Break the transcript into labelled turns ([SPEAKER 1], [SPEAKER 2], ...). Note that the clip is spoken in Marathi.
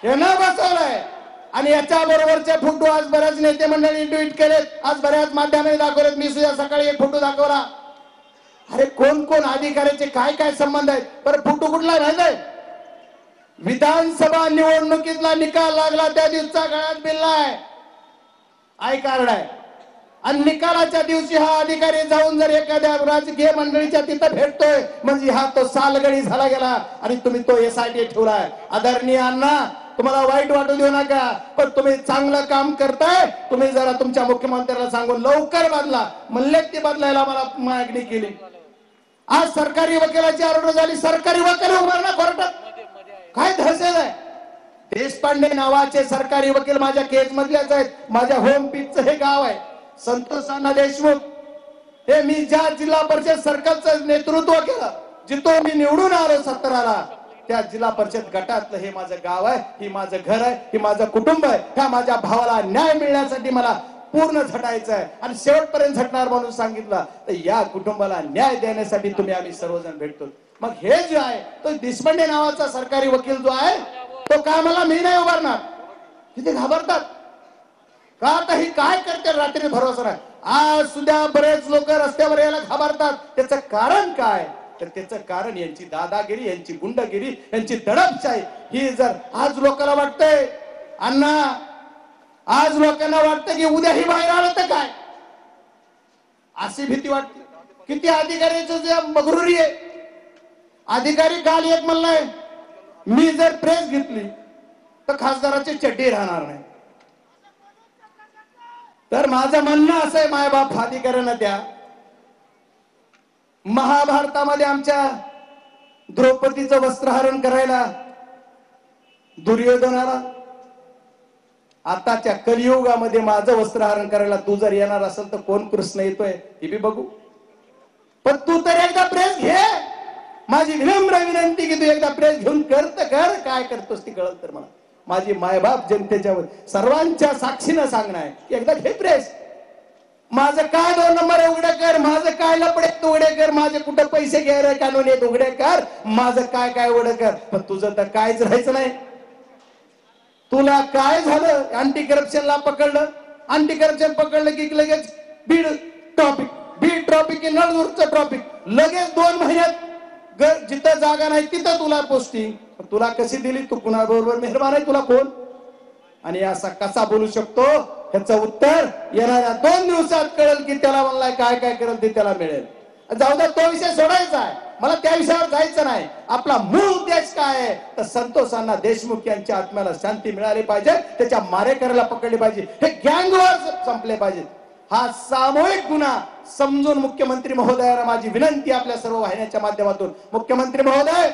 [SPEAKER 1] हे न बसवलंय आणि याच्या बरोबरचे फोटो आज बऱ्याच नेते मंडळी ट्विट केलेत, आज बऱ्याच माध्यमांनी दाखवलेत. मी सुद्धा सकाळी एक फोटो दाखवला. अरे कोण कोण अधिकाऱ्याचे काय काय संबंध आहेत? पर फोटो कुठला माहितीये? विधानसभा निवडणुकीतला निकाल लागला त्या दिवसाचा गळ्यात बिल्ला आहे, आय कार्ड आहे. आणि निकालाच्या दिवशी हा अधिकारी जाऊन जर एखाद्या राजकीय मंडळीच्या तिथं भेटतोय म्हणजे हा तो सालगडी झाला गेला आणि तुम्ही तो एसआयटी ठेवलाय. आदरणीय अण्णा, तुम्हाला वाईट वाटू देऊ नका, पण तुम्ही चांगलं काम करताय. तुम्ही जरा तुमच्या मुख्यमंत्र्याला सांगून लवकर बदला. म्हणले ते बदलायला मला मागणी केली. आज सरकारी वकिलाची ऑर्डर झाली, सरकारी वकील उभारणं कोर्टात. काय धसेल आहे? देशपांडे नावाचे सरकारी वकील माझ्या केस मधल्याच आहेत. माझ्या होम पिचचं हे गाव आहे, संतोष अण्णा देशमुख. हे मी ज्या जिल्हा परिषद सर्कलचं नेतृत्व केलं, जिथून मी निवडून आलो 17ला, त्या जिल्हा परिषद गटातलं हे माझं गाव आहे, ही माझं घर आहे, ही माझं कुटुंब आहे. ह्या माझ्या भावाला न्याय मिळण्यासाठी मला पूर्ण झटायचं आहे आणि शेवटपर्यंत झटणार म्हणून सांगितलं. तर या कुटुंबाला न्याय देण्यासाठी तुम्ही आम्ही सर्वजण भेटतो. मग हे जे आहे तो देशपांडे नावाचा सरकारी वकील जो आहे तो कामाला मी नाही उभारणार. किती घाबरतात का? आता ही काय करते रात्री भरोसा नाही. आज सुद्धा बरेच लोक रस्त्यावर यायला घाबरतात. त्याचं कारण काय? तर त्याचं कारण यांची दादागिरी, यांची गुंडगिरी, यांची दडपशाही. ही जर आज लोकांना वाटतंय अण्णा, आज लोकांना वाटतं की उद्या ही बाहेर आलं तर काय, अशी भीती वाटते. किती अधिकाऱ्याचं जे मगरुरी आहे. अधिकारी काल एक म्हणलाय, मी जर प्रेस घेतली तर खासदाराची चड्डी राहणार नाही. तर माझं म्हणणं असं आहे, मायबाप अधिकाऱ्यांना द्या. महाभारतामध्ये आमच्या द्रौपदीचं वस्त्रहरण करायला दुर्योधनाला, आताच्या कलियुगामध्ये माझं वस्त्रहरण करायला तू जर येणार असेल तर कोण कृष्ण येतोय हे बी बघू. पण तू तर एकदा प्रेस घे. माझी विनम्र विनंती की तू एकदा प्रेस घेऊन कर. काय करतोस ती कळत तर मला. माझी मायबाप जनतेच्या सर्वांच्या साक्षीनं सांगणं आहे की एकदा घे प्रेस. माझं काय 2 नंबर उघडे कर, माझं काय लपडे उघडे कर, माझे कुठं पैसे घ्यायला कानून येत उघडे कर, माझं काय काय उघडे कर. पण तुझं तर कायच राहायचं नाही. तुला काय झालं? अँटी करप्शनला पकडलं, अँटी करप्शन पकडलं की लगेच बीड ट्रॉपिक नळदूरचं ट्रॉपिक लगेच 2 महिन्यात जिथं जागा नाही तिथं तुला पोस्टिंग. तुला कशी दिली? तू कुणाबरोबर मेहरबान आहे? तुला कोण? आणि असा कसा बोलू शकतो? ह्याचं उत्तर येणाऱ्या 2 दिवसात कळेल की त्याला म्हणलाय काय काय करेल ते त्याला मिळेल. जाऊ द्या, तो विषय सोडायचा आहे, मला त्या विषयावर जायचं नाही. आपला मूळ उद्देश काय आहे? तर संतोष अण्णा देशमुख यांच्या आत्म्याला शांती मिळाली पाहिजे, त्याच्या मारेकऱ्याला पकडले पाहिजे, हे गँगवॉर संपले पाहिजेत. हा सामूहिक गुन्हा समजून मुख्यमंत्री महोदयाला माझी विनंती आपल्या सर्व वाहिन्यांच्या माध्यमातून, मुख्यमंत्री महोदय